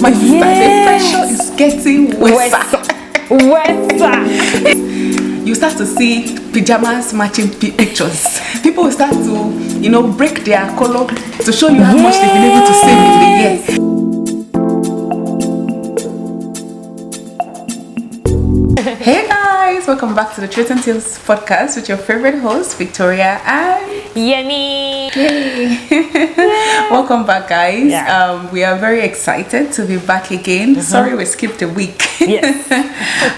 My sister, the pressure is getting worse. You start to see pajamas matching pictures. People will start to, break their color to show you how much they've been able to save in the year. Hey guys, welcome back to the Truthandtalespodcast with your favorite host, Victoria and Yemi. Hey. Welcome back, guys. Yeah. We are very excited to be back again. Sorry we skipped a week. Yes.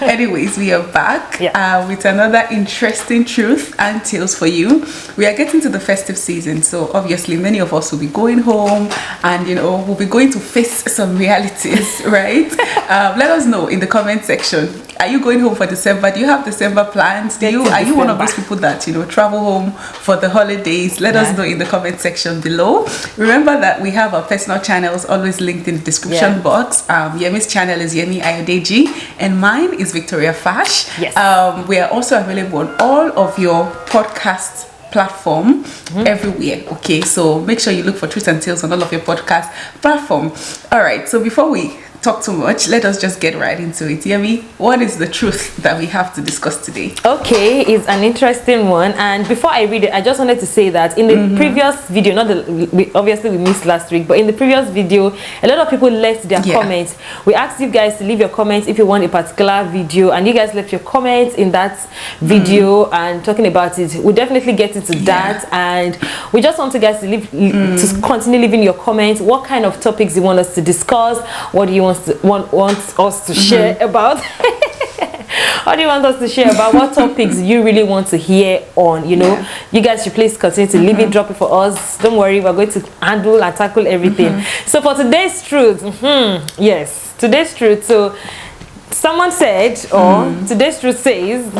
Anyways, we are back with another interesting truth and tales for you. We are getting to the festive season, so obviously many of us will be going home and we'll be going to face some realities, right? Let us know in the comment section. Are you going home for December? Do you have December plans? Are you one of those people that travel home for the holidays? Let us know in the comment section below. Remember that we have our personal channels always linked in the description box. Yemi's channel is Yemi Ayodeji and mine is Victoria Fash. Yes. We are also available on all of your podcast platform everywhere. Okay, so make sure you look for Truth and Tales on all of your podcast platform. All right, so before we talk too much, let us just get right into it. Yemi, what is the truth that we have to discuss today? Okay, it's an interesting one, and before I read it, I just wanted to say that in the previous video, obviously we missed last week, but in the previous video, a lot of people left their comments. We asked you guys to leave your comments if you want a particular video, and you guys left your comments in that video and talking about it. We'll definitely get into that, and we just want you guys to to continue leaving your comments. What kind of topics you want us to discuss? What do you want us to share about? What do you want us to share about? What topics you really want to hear on? You guys should please continue to leave it, drop it for us. Don't worry, we're going to handle and tackle everything. So for today's truth, yes, today's truth. So someone said, or today's truth says,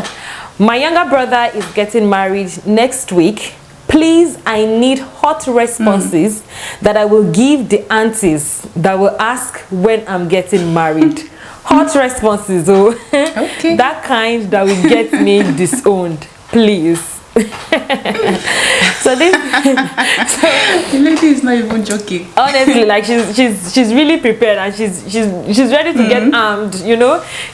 my younger brother is getting married next week. Please, I need hot responses that I will give the aunties that will ask when I'm getting married. Hot responses, okay. That kind that will get me disowned, please. So this the lady is not even joking. Honestly, like she's really prepared and she's ready to get armed.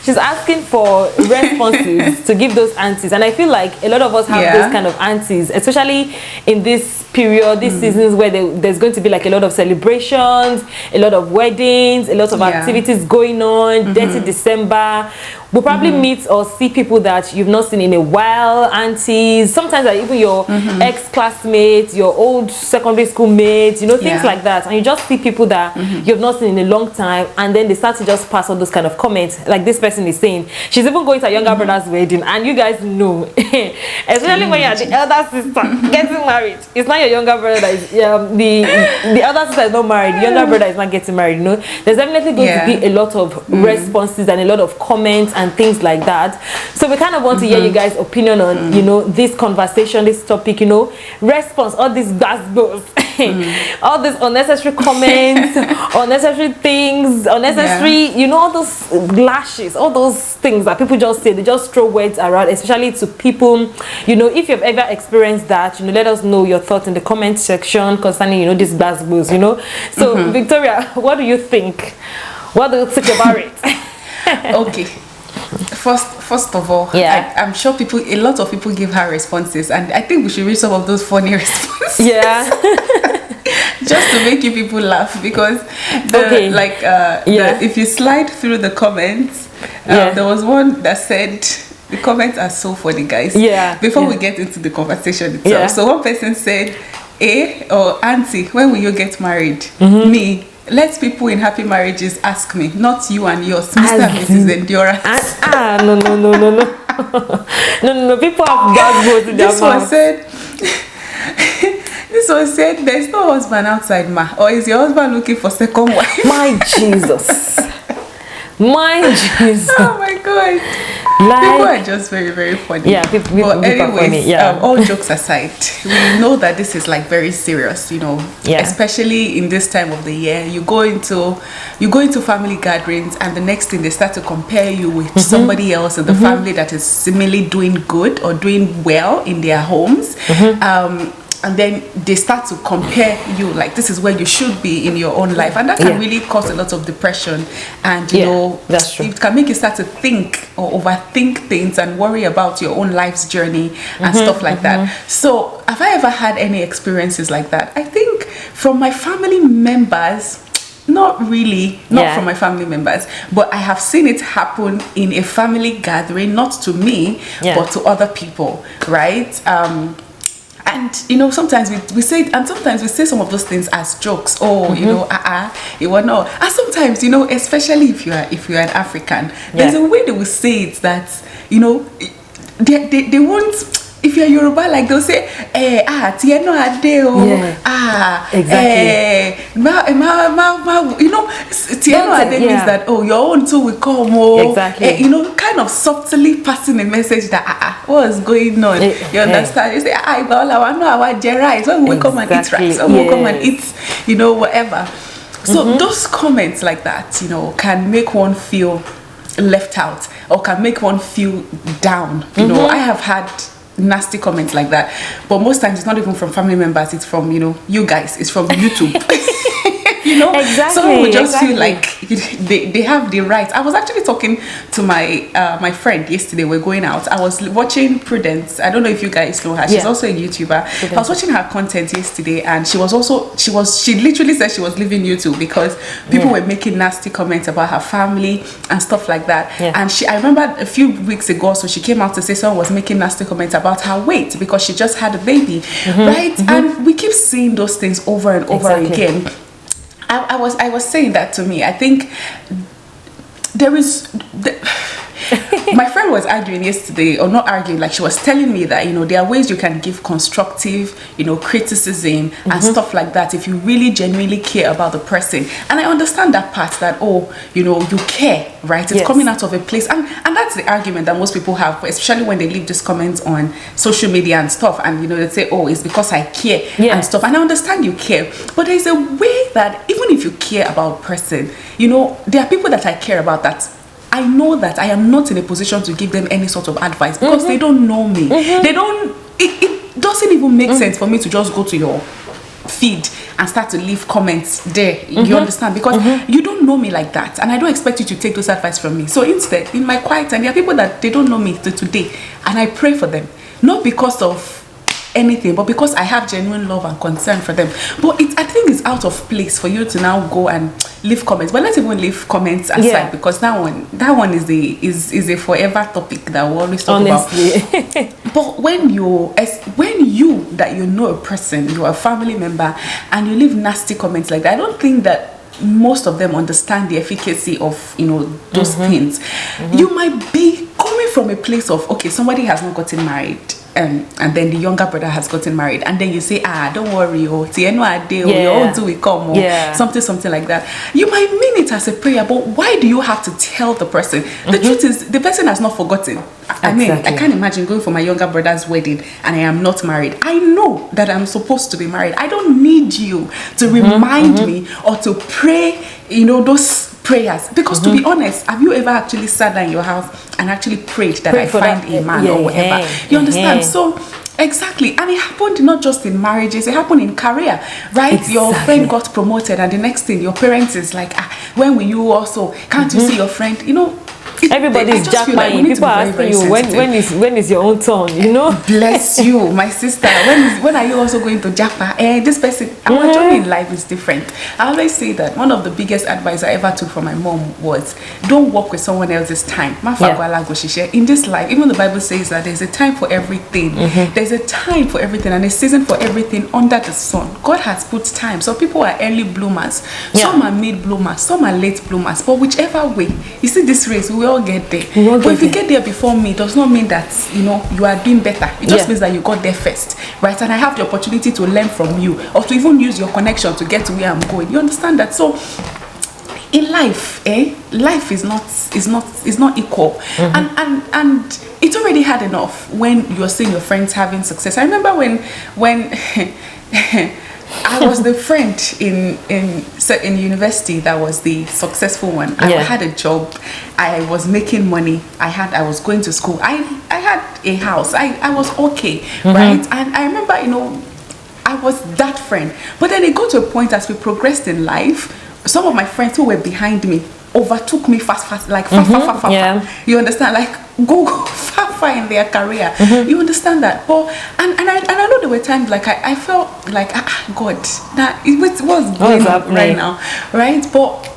She's asking for responses to give those aunties, and I feel like a lot of us have those kind of aunties, especially in this period, these seasons where there's going to be like a lot of celebrations, a lot of weddings, a lot of activities going on. Dirty December. We'll probably meet or see people that you've not seen in a while, aunties, sometimes even your ex-classmates, your old secondary school mates, things like that. And you just see people that you've not seen in a long time, and then they start to just pass all those kind of comments. Like this person is saying, she's even going to a younger brother's wedding, and you guys know, especially when you're the elder sister getting married, it's not your younger brother that is, the elder sister is not married, the younger brother is not getting married, There's definitely going to be a lot of responses and a lot of comments and things like that. So we kind of want to hear you guys' opinion on this conversation, this topic, response, all these gossip, all these unnecessary comments, unnecessary things, unnecessary, all those lashes, all those things that people just say. They just throw words around, especially to people. If you've ever experienced that, let us know your thoughts in the comment section concerning these gossip. So Victoria, what do you think? What do you think about it? Okay. First of all, I'm sure a lot of people give her responses, and I think we should read some of those funny responses. Just to make you people laugh, because if you slide through the comments, there was one that said the comments are so funny, guys. Before we get into the conversation itself, so one person said, or auntie, when will you get married? Me. Let people in happy marriages ask me, not you and yours, Mr. and Mrs. Endurance. No. People have bad words in their mouth. This one said, there's no husband outside, ma. Or is your husband looking for second wife? My Jesus. Oh my God. People are just very, very funny. People but anyways, funny. All jokes aside, we know that this is like very serious, especially in this time of the year. You go into family gatherings, and the next thing they start to compare you with somebody else in the family that is seemingly doing good or doing well in their homes. and then they start to compare you, like this is where you should be in your own life, and that can really cause a lot of depression, and you know, that's true. It can make you start to think or overthink things and worry about your own life's journey and stuff like that. So have I ever had any experiences like that? I think from my family members, not really, not from my family members, but I have seen it happen in a family gathering, not to me, but to other people, right? And you know, sometimes we say, and sometimes we say some of those things as jokes. Oh, you know, it was no. And sometimes, you know, especially if you're an African, there's a way they will say it that, you know, they won't. If you're Yoruba, like they'll say, tieno adeo, exactly. You know, tieno ade means that, oh, your own too will come, exactly. You know, kind of subtly passing a message that, what's going on? You understand? You say, our rice, when we come and eat rice, when we come and eat, you know, whatever. So those comments like that, you know, can make one feel left out or can make one feel down. You know, I have had nasty comments like that, but most times it's not even from family members, it's from, you know, you guys, it's from YouTube. You know, someone would just feel like they have the right. I was actually talking to my friend yesterday. We're going out. I was watching Prudence. I don't know if you guys know her. She's also a YouTuber. Prudence. I was watching her content yesterday, and she literally said she was leaving YouTube because people were making nasty comments about her family and stuff like that. And I remember a few weeks ago, so she came out to say someone was making nasty comments about her weight because she just had a baby, right? And we keep seeing those things over and over again. I was saying that to me. I think there is my friend was arguing yesterday, or not arguing, like she was telling me that, you know, there are ways you can give constructive, you know, criticism and stuff like that if you really genuinely care about the person. And I understand that part, that, oh, you know, you care, right? It's coming out of a place, and that's the argument that most people have, especially when they leave these comments on social media and stuff, and you know, they say, oh, it's because I care and stuff. And I understand you care, but there's a way that even if you care about a person, you know, there are people that I care about that I know that I am not in a position to give them any sort of advice because they don't know me. They don't, it doesn't even make sense for me to just go to your feed and start to leave comments there. You understand? Because you don't know me like that, and I don't expect you to take those advice from me. So instead, in my quiet time, there are people that they don't know me to today, and I pray for them, not because of anything, but because I have genuine love and concern for them. But I think it's out of place for you to now go and leave comments. But let's even leave comments aside, because that one is a forever topic that we always talk about. But when you that you know a person, you're a family member, and you leave nasty comments like that, I don't think that most of them understand the efficacy of, you know, those things. You might be coming from a place of, okay, somebody has not gotten married, and then the younger brother has gotten married, and then you say, don't worry, your own do we come, or something like that. You might mean it as a prayer, but why do you have to tell the person? The truth is, the person has not forgotten. I mean, I can't imagine going for my younger brother's wedding and I am not married. I know that I'm supposed to be married. I don't need you to remind me or to pray, you know, those prayers. Because to be honest, have you ever actually sat down in your house and actually prayed that I find a man or whatever? You understand? So exactly. And it happened not just in marriages, it happened in career, right? Your friend got promoted, and the next thing your parents is like, when will you also, can't you see your friend? You know, everybody's jackpotting. Like people are asking you, when is your own turn, you know? Bless you, my sister. When are you also going to jackpot? This person, our journey in life is different. I always say that one of the biggest advice I ever took from my mom was, don't work with someone else's time. In this life, even the Bible says that there's a time for everything. There's a time for everything and a season for everything under the sun. God has put time. So people are early bloomers. Some are mid bloomers. Some are late bloomers. But whichever way, you see this race, we all get there. But if you get there before me, it does not mean that, you know, you are doing better. It just means that you got there first, right? And I have the opportunity to learn from you, or to even use your connection to get to where I'm going. You understand that? So in life, life is not equal. And it's already hard enough when you're seeing your friends having success. I remember when I was the friend in university that was the successful one. I had a job, I was making money, I was going to school, I had a house, I was okay, right? And I remember, you know, I was that friend. But then it got to a point as we progressed in life, some of my friends who were behind me overtook me fast, like far. You understand? Like go far in their career. You understand that? But and I know there were times like I felt like God, that what's going on right now, right? But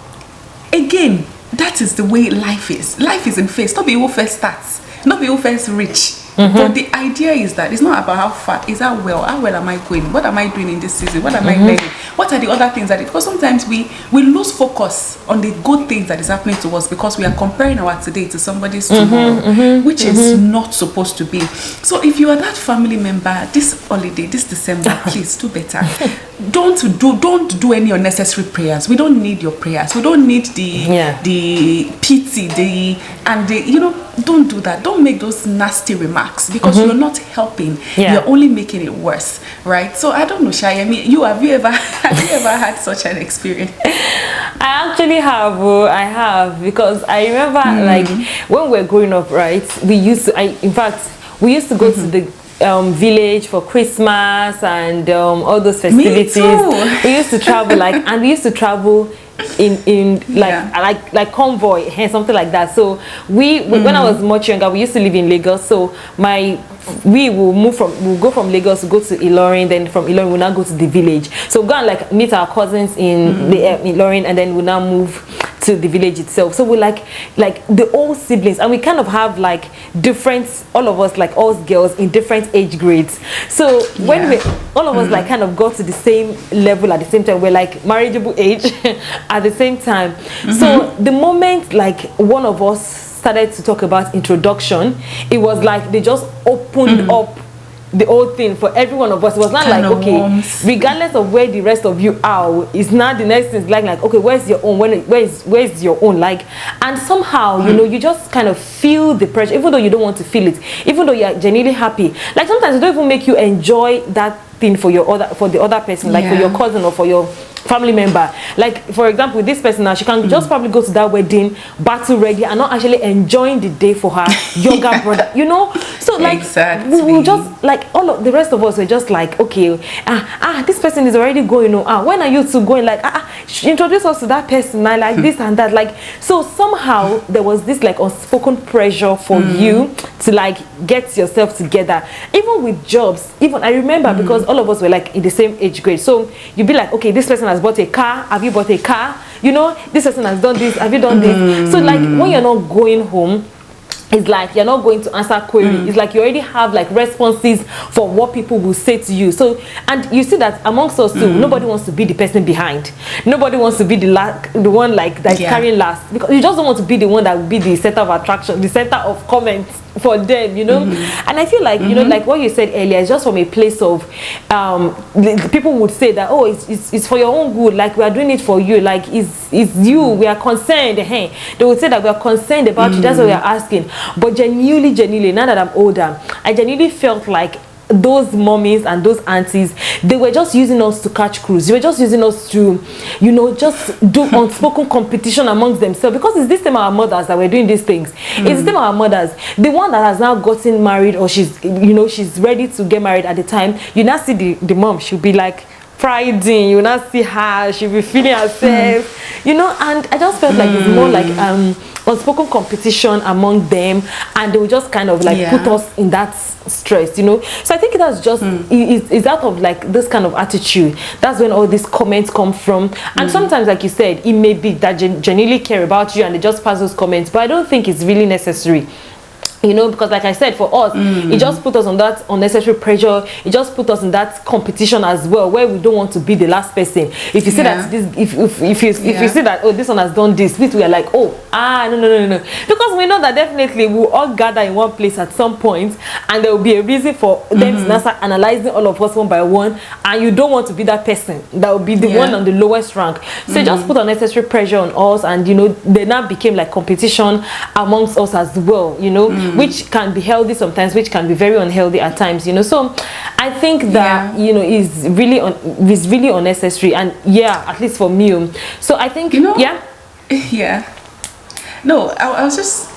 again, that is the way life is. Life is in phase. Not be who first starts, not be who first reach. But the idea is that it's not about how far, it's how well am I going? What am I doing in this season? What am I learning? What are the other things that because sometimes we lose focus on the good things that is happening to us because we are comparing our today to somebody's tomorrow, which is not supposed to be. So if you are that family member this holiday, this December, please do better. Don't do any unnecessary prayers. We don't need your prayers. We don't need the pity, don't do that. Don't make those nasty remarks because you're not helping. You're only making it worse, right? So I don't know, Shai. I mean, have you ever had such an experience? I actually have. I have, because I remember like when we were growing up, right? We used to go to the village for Christmas and all those festivities. Me too. We used to travel and we used to travel in like convoy, something like that. So when I was much younger, we used to live in Lagos. So we'll go from Lagos to go to Ilorin, then from Ilorin we'll now go to the village. So go and like meet our cousins in Ilorin, and then we'll now move to the village itself. So we're like the old siblings, and we kind of have like different, all of us, like all girls in different age grades. So when all of us like kind of got to the same level at the same time, we're like marriageable age at the same time. So the moment like one of us started to talk about introduction, it was like they just opened up the whole thing for every one of us. It was not kind like, okay, warms. Regardless of where the rest of you are, it's not the next thing. Like, okay, where's your own? Where's your own? Like, and somehow, you just kind of feel the pressure, even though you don't want to feel it, even though you're genuinely happy. Like, sometimes it don't even make you enjoy that thing for the other person, like for your cousin or for your family member. Like, for example, this person now, she can just probably go to that wedding battle ready and not actually enjoying the day for her younger brother, so like we will just like all of the rest of us were just like, okay, this person is already going, when are you two going? Like, introduce us to that person, like this and that. Like, so somehow there was this like unspoken pressure for you to like get yourself together, even with jobs. Even I remember, because all of us were like in the same age grade, so you'd be like, okay, this person has bought a car, have you bought a car? This person has done this, have you done this? So like when you're not going home, it's like you're not going to answer query. It's like you already have like responses for what people will say to you. So, and you see that amongst us too, nobody wants to be the person behind. Nobody wants to be the one like that's carrying last, because you just don't want to be the one that will be the center of attraction, the center of comments for them, And I feel like like what you said earlier, it's just from a place of people would say that, oh, it's for your own good, like we are doing it for you, like it's you, we are concerned. Hey, they would say that we are concerned about you, that's what we are asking. But genuinely, now that I'm older, I genuinely felt like those mommies and those aunties, they were just using us to catch cruise. They were just using us to, just do unspoken competition amongst themselves. Because it's this time our mothers that were doing these things. It's this time our mothers, the one that has now gotten married, or she's ready to get married at the time, you now see the mom, she'll be like priding, you now see her, she'll be feeling herself, and I just felt like it's more like unspoken competition among them, and they will just kind of like put us in that stress, so I think that's just it's out of like this kind of attitude. That's when all these comments come from. And sometimes, like you said, it may be that genuinely care about you and they just pass those comments, but I don't think it's really necessary. Because like I said, for us, it just put us on that unnecessary pressure. It just put us in that competition as well, where we don't want to be the last person. If you see that this, if you see that, oh, this one has done this, we are like, oh, no, because we know that definitely we'll all gather in one place at some point, and there will be a reason for them to start analyzing all of us one by one, and you don't want to be that person that will be the one on the lowest rank. So it just put unnecessary pressure on us, and they now became like competition amongst us as well, which can be healthy sometimes, which can be very unhealthy at times, so I think that is really unnecessary, and at least for me. So I think No, I was just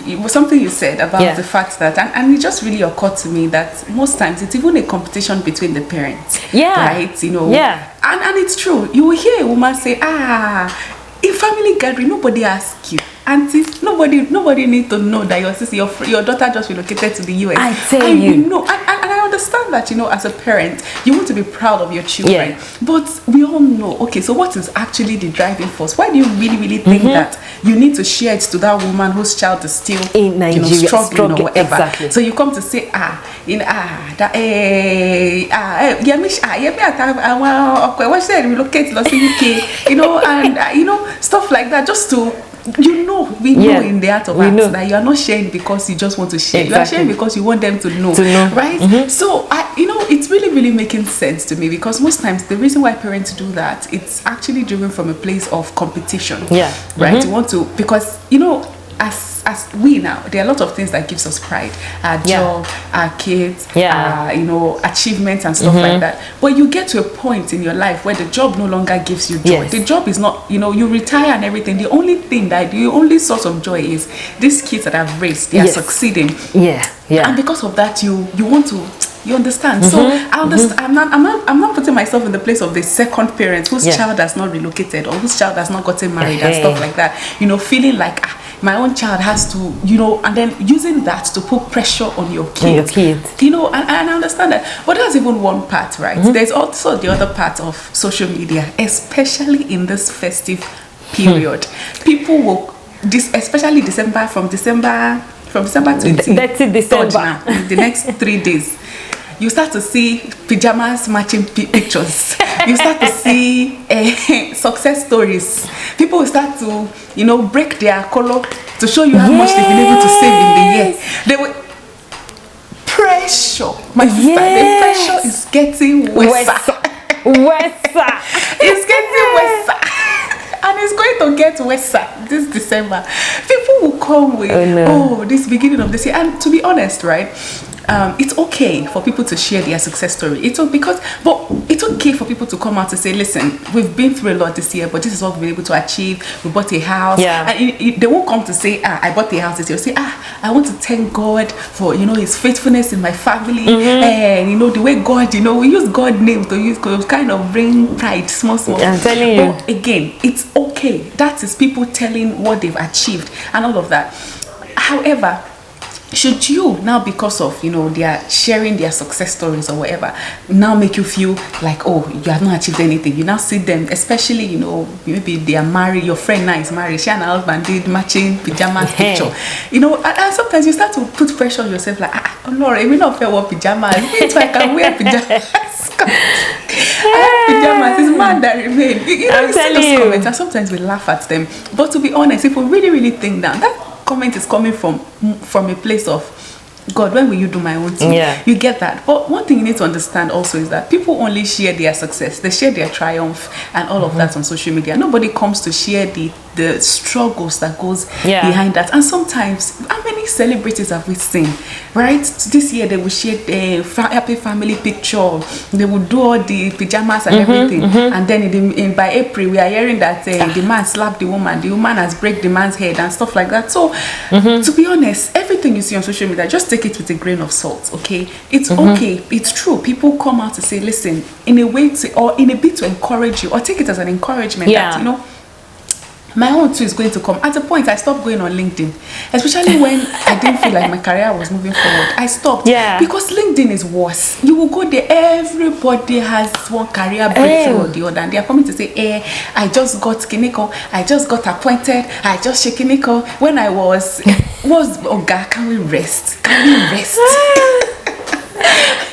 it was something you said about the fact that, and it just really occurred to me that most times it's even a competition between the parents. Right? You know. Yeah. And it's true. You will hear a woman say, in family gathering, nobody asks you. Aunties, nobody need to know that your sister, your daughter just relocated to the US. I tell you. Know, and I understand that, you know, as a parent, you want to be proud of your children. But we all know, okay, so what is actually the driving force? Why do you really think that you need to share it to that woman whose child is still in Nigeria, you know, struggling or whatever? Exactly. So you come to say, relocate to the UK, you know, and you know, stuff like that, just to, you know, we know in the heart of hearts that you are not sharing because you just want to share. You are sharing because you want them to know. Right? So you know, it's really making sense to me, because most times the reason why parents do that, it's actually driven from a place of competition. Right? You want to, because you know, as we now, there are a lot of things that gives us pride. Our job, our kids, you know, achievements and stuff like that. But you get to a point in your life where the job no longer gives you joy. The job is not, you know, you retire and everything. The only source of joy is these kids that I've raised. They are succeeding. And because of that, you want to. You understand? So I understand. I'm not putting myself in the place of the second parent whose child has not relocated or whose child has not gotten married and stuff like that. You know, feeling like my own child has to, you know, and then using that to put pressure on your kids. You know, and I understand that. But that's even one part, right? There's also the other part of social media, especially in this festive period. People will, especially from December 23rd now, the next 3 days. You start to see pajamas matching pictures. You start to see success stories. People will start to, you know, break their color to show you how much they've been able to save in the year. They will pressure, my sister. The pressure is getting worse. It's getting worse. And it's going to get worse this December. People will come with, this beginning of this year. And to be honest, right, it's okay for people to share their success story. But it's okay for people to come out to say, listen, we've been through a lot this year, but this is what we've been able to achieve. We bought a house. And they won't come to say, I bought a house this year. They'll say, I want to thank God for, you know, his faithfulness in my family. And, you know, the way God, you know, we use God's name to kind of bring pride, small. I'm telling you. But again, it's okay. That is people telling what they've achieved and all of that. However, should you now, because of, you know, they are sharing their success stories or whatever, now make you feel like, oh, you have not achieved anything? You now see them, especially, you know, maybe they are married, your friend now is married, she and her husband did matching pajamas picture, you know, and sometimes you start to put pressure on yourself, like, oh Lord, I will not wear pajamas, if I can wear pajamas. I have pajamas, it's man that remain. You know, you see those comments and sometimes we laugh at them, but to be honest, if we really think that comment is coming from a place of, God, when will you do my own thing? You get that. But one thing you need to understand also is that people only share their success, they share their triumph and all of that on social media. Nobody comes to share the struggles that goes behind that. And sometimes, how many celebrities have we seen, right? This year they will share a happy family picture, they will do all the pajamas and everything, and then by April we are hearing that the man slapped the woman has break the man's head and stuff like that. So to be honest, everything you see on social media, just take it with a grain of salt, okay? It's okay, it's true. People come out to say, listen, in a way or in a bit to encourage you, or take it as an encouragement that, you know, my own too is going to come. At a point, I stopped going on LinkedIn, especially when I didn't feel like my career was moving forward. I stopped because LinkedIn is worse. You will go there, everybody has one career breakthrough or the other, and they are coming to say, I just got kiniko, I just got appointed, I just shakiniko. When I was Oga, can we rest?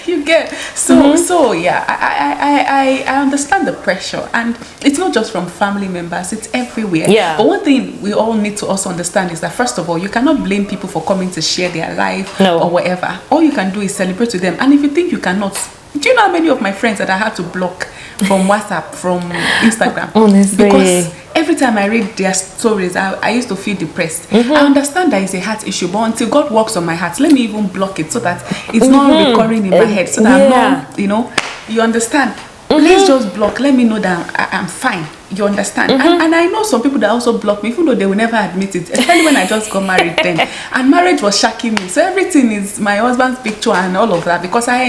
You get so yeah, I understand the pressure, and it's not just from family members, it's everywhere. But one thing we all need to also understand is that, first of all, you cannot blame people for coming to share their life or whatever. All you can do is celebrate with them. And if you think you cannot, do you know how many of my friends that I had to block from WhatsApp, from Instagram? Honestly, because every time I read their stories, I used to feel depressed. I understand that it's a heart issue, but until God works on my heart, let me even block it so that it's not recurring in my head, so that I'm not, you know, you understand. Please just block. Let me know that I'm fine. You understand? And I know some people that also block me, even though they will never admit it, especially when I just got married then. And marriage was shocking me. So everything is my husband's picture and all of that, because I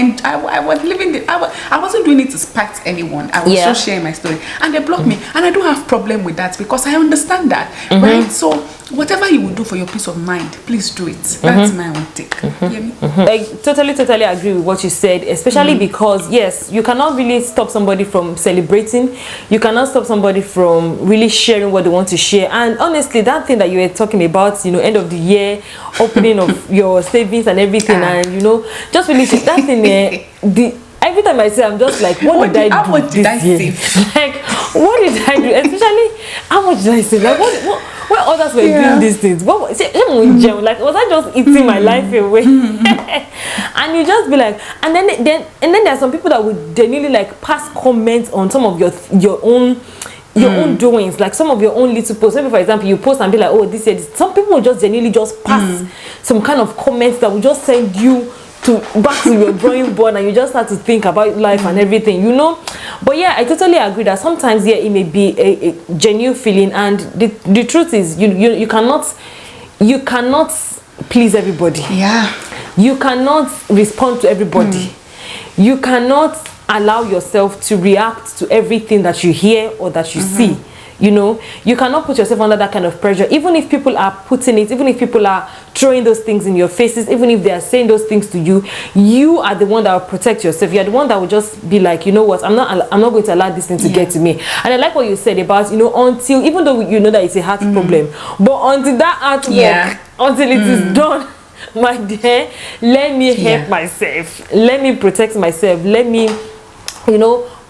was living I wasn't doing it to spite anyone. I was just sharing my story. And they blocked me. And I don't have problem with that, because I understand that. Right? So whatever you will do for your peace of mind, please do it. That's my own take. I totally agree with what you said, especially because yes, you cannot really stop somebody from celebrating. You cannot stop somebody from really sharing what they want to share. And honestly, that thing that you were talking about, end of the year, opening of your savings and everything, and just really that thing every time I say, I'm just like, what did I do? How much did I save? Like, what did I do? Especially, how much did I save? Like, what others were doing these things? Like, was I just eating my life away? And you just be like, and then there are some people that would genuinely like pass comments on some of your own doings, like some of your own little posts. Maybe for example, you post and be like, oh, this year, some people will just genuinely just pass some kind of comments that will just send you back to your drawing board, and you just start to think about life and everything, But yeah, I totally agree that sometimes it may be a genuine feeling, and the truth is you cannot please everybody. You cannot respond to everybody. You cannot allow yourself to react to everything that you hear or that you see. You cannot put yourself under that kind of pressure, even if people are putting it, even if people are throwing those things in your faces, even if they are saying those things to you. You are the one that will protect yourself. You are the one that will just be like, you know what, I'm not going to allow this thing to get to me. And I like what you said about, until, even though you know that it's a heart problem, but until that artwork, until it is done, my dear, let me help myself, let me protect myself, let me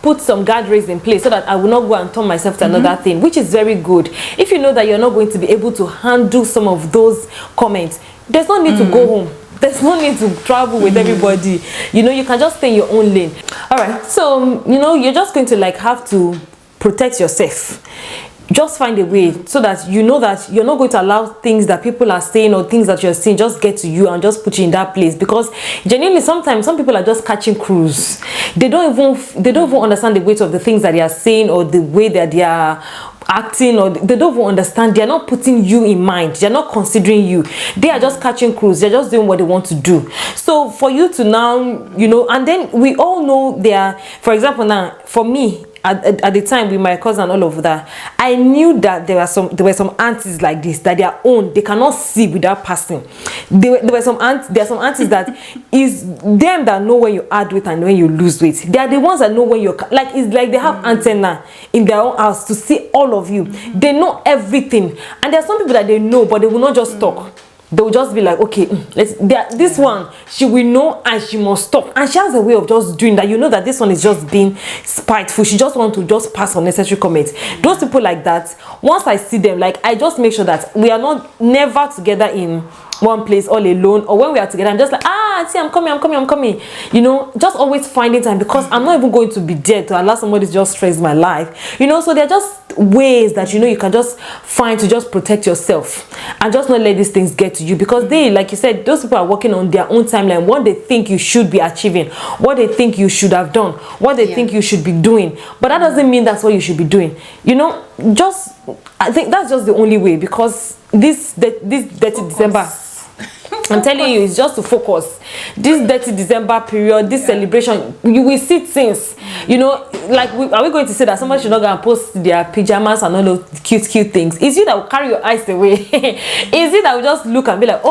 put some guardrails in place so that I will not go and turn myself to another thing, which is very good. If you know that you're not going to be able to handle some of those comments, there's no need to go home. There's no need to travel with everybody. You can just stay in your own lane. All right, so you're just going to have to protect yourself. Just find a way so that you know that you're not going to allow things that people are saying or things that you're seeing just get to you and just put you in that place. Because genuinely, sometimes some people are just catching cruise. They don't even understand the weight of the things that they are saying or the way that they are acting, or they don't even understand. They are not putting you in mind. They are not considering you. They are just catching cruise. They're just doing what they want to do. So for you to now, and then we all know for example, now for me, at the time with my cousin and all of that, I knew that there were some aunties like this that their own they cannot see without passing. There are some aunties that is them that know when you add weight and when you lose weight. They are the ones that know when you're it's like they have antenna in their own house to see all of you. They know everything, and there are some people that they know, but they will not just talk. They will just be like, okay, this one, she will know and she must stop. And she has a way of just doing that. That this one is just being spiteful. She just wants to just pass unnecessary comments. Those people like that, once I see them, I just make sure that we are never together in one place all alone, or when we are together, I'm just like, see, I'm coming. Just always finding time, because I'm not even going to be there to allow somebody to just stress my life. So there are just ways that you can just find to just protect yourself and just not let these things get to you, because they, like you said, those people are working on their own timeline, what they think you should be achieving, what they think you should have done, what they think you should be doing. But that doesn't mean that's what you should be doing. I think that's just the only way, because this dirty December, I'm telling you, it's just to focus. This dirty December period, this celebration, you will see things. Are we going to say that somebody should not go and post their pajamas and all those cute things? Is it that will carry your eyes away? Is it that will just look and be like,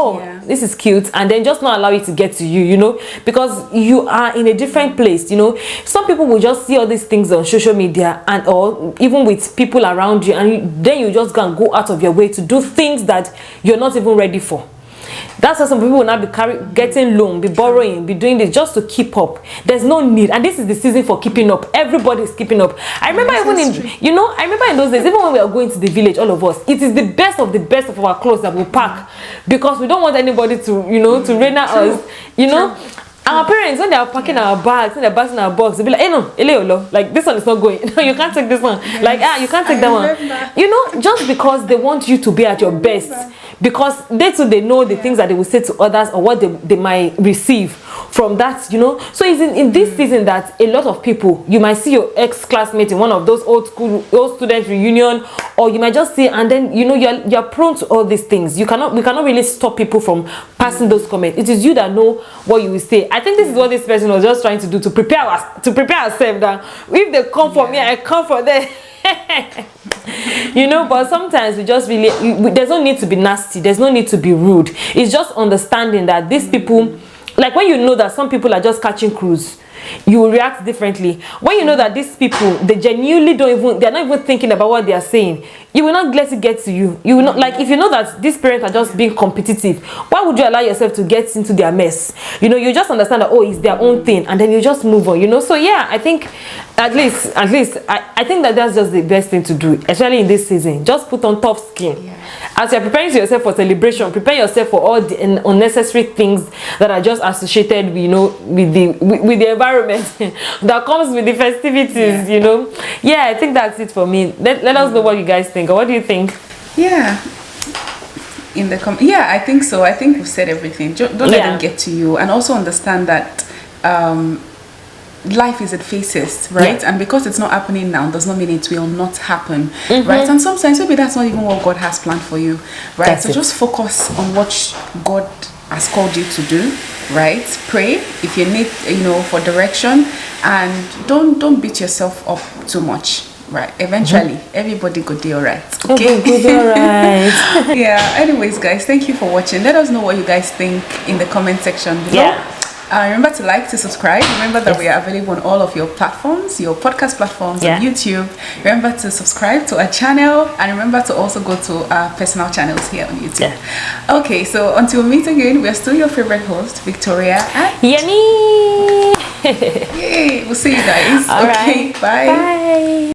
this is cute, and then just not allow it to get to you, because you are in a different place, Some people will just see all these things on social media or even with people around you, and then you just go and go out of your way to do things that you're not even ready for. That's why some people will not be getting loan, be borrowing, be doing this just to keep up. There's no need, and this is the season for keeping up. Everybody's keeping up. I remember I remember in those days, even when we are going to the village, all of us, it is the best of our clothes that we pack, because we don't want anybody to to rain at us. Our parents, when they are packing our bags, when they're bags in our box, they'll be like, hey, no, like, this one is not going. No, you can't take this one. Like, you can't take that one. Just because they want you to be at your best. Because they know the things that they will say to others or what they might receive. from that, you know. So it's in this season that a lot of people, you might see your ex-classmate in one of those old student reunion, or you might just see, and then, you know, you're prone to all these things. We cannot really stop people from passing those comments. It is you that know what you will say. I think this is what this person was just trying to do, to prepare ourselves that if they come for me, I come for them. You know, but sometimes we just really, there's no need to be nasty, there's no need to be rude. It's just understanding that these people, like when you know that some people are just catching cruise, you will react differently. When you know that these people, they genuinely they're not even thinking about what they are saying, you will not let it get to you. You will not, like, if you know that these parents are just being competitive, why would you allow yourself to get into their mess? You know, you just understand that, oh, it's their own thing, and then you just move on, you know. So yeah, I think at least I think that's just the best thing to do, especially in this season. Just put on tough skin. As you're preparing yourself for celebration, prepare yourself for all the unnecessary things that are just associated, you know, with the environment that comes with the festivities, you know. Yeah, I think that's it for me. Let us know what you guys think, or what do you think? Yeah, I think so. I think we've said everything. Don't let them get to you, and also understand that life is in phases, right? And because it's not happening now does not mean it will not happen, right? And sometimes maybe that's not even what God has planned for you, right? So just focus on what God has called you to do, right? Pray if you need, you know, for direction, and don't beat yourself up too much, right? Eventually everybody go do all right, okay? All right. Yeah, anyways guys, thank you for watching. Let us know what you guys think in the comment section below. Remember to like, to subscribe. Remember that we are available on all of your platforms, your podcast platforms, on YouTube. Remember to subscribe to our channel, and remember to also go to our personal channels here on YouTube. Okay, so until we meet again, we are still your favorite host, Victoria and Yemi. Yay, we'll see you guys. All right. Bye.